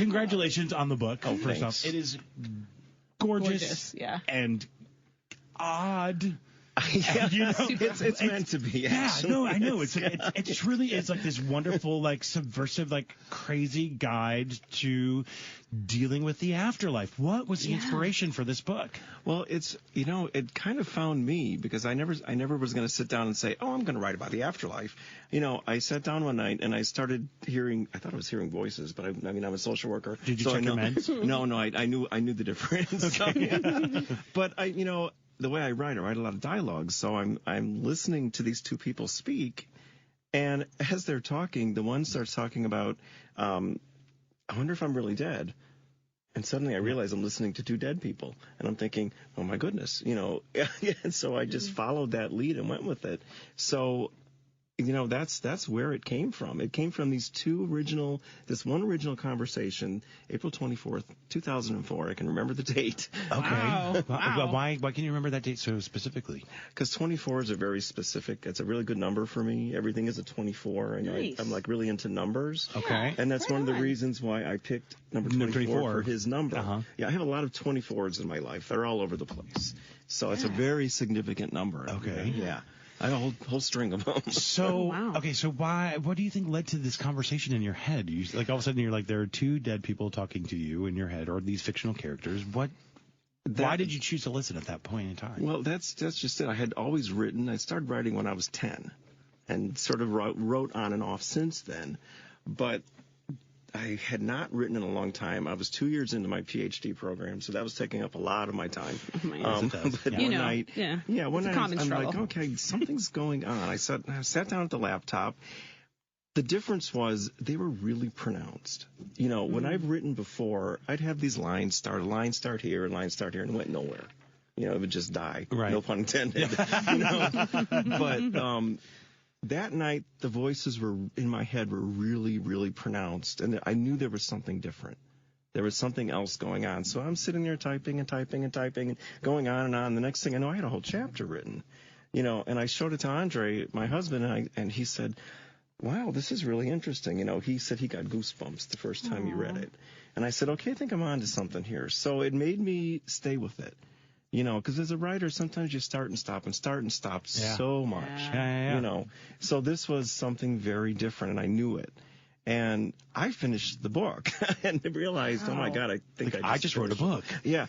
congratulations on the book. Oh, first thanks. off, it is gorgeous, yeah. and odd. Yeah, Super. it's meant to be. Yeah, Actually. no, I know. It just really is like this wonderful, like subversive, like crazy guide to dealing with the afterlife. What was the inspiration for this book? Well, it's it kind of found me because I never was going to sit down and say, oh, I'm going to write about the afterlife. I sat down one night and I started hearing. I thought I was hearing voices, but I'm a social worker. Did you so check your meds? No, I knew the difference. Okay. But the way I write a lot of dialogue, so I'm listening to these two people speak, and as they're talking, the one starts talking about, I wonder if I'm really dead. And suddenly I realize I'm listening to two dead people, and I'm thinking, oh my goodness, and so I just followed that lead and went with it. So, that's where it came from. It came from this one original conversation, April 24th, 2004. I can remember the date. Okay. Wow. Why can you remember that date so specifically? Because 24 is a very specific, it's a really good number for me. Everything is a 24. Nice. I'm like really into numbers. Okay. And that's Right one of the on. reasons why I picked number 24 for his number. Uh-huh. Yeah, I have a lot of 24s in my life. They're all over the place. So it's a very significant number. Okay. Yeah. I have a whole string of them. So, wow. okay, so what do you think led to this conversation in your head? You, like, all of a sudden you're like, there are two dead people talking to you in your head, or these fictional characters. Why did you choose to listen at that point in time? Well, that's just it. I had always written. I started writing when I was 10 and sort of wrote on and off since then. But I had not written in a long time. I was 2 years into my PhD program, so that was taking up a lot of my time. But one night, one night I'm like, okay, something's going on. I sat down at the laptop. The difference was they were really pronounced. When I've written before, I'd have these lines start here, and it went nowhere. It would just die. Right. No pun intended. But that night, the voices in my head were really, really pronounced, and I knew there was something different. There was something else going on. So I'm sitting there typing and going on and on. The next thing I know, I had a whole chapter written, and I showed it to Andre, my husband, and he said, wow, this is really interesting. He said he got goosebumps the first time he read it. And I said, okay, I think I'm on to something here. So it made me stay with it. Because as a writer, sometimes you start and stop so much. Yeah. So this was something very different, and I knew it. And I finished the book and realized, oh my God, I think I just wrote a book. Yeah.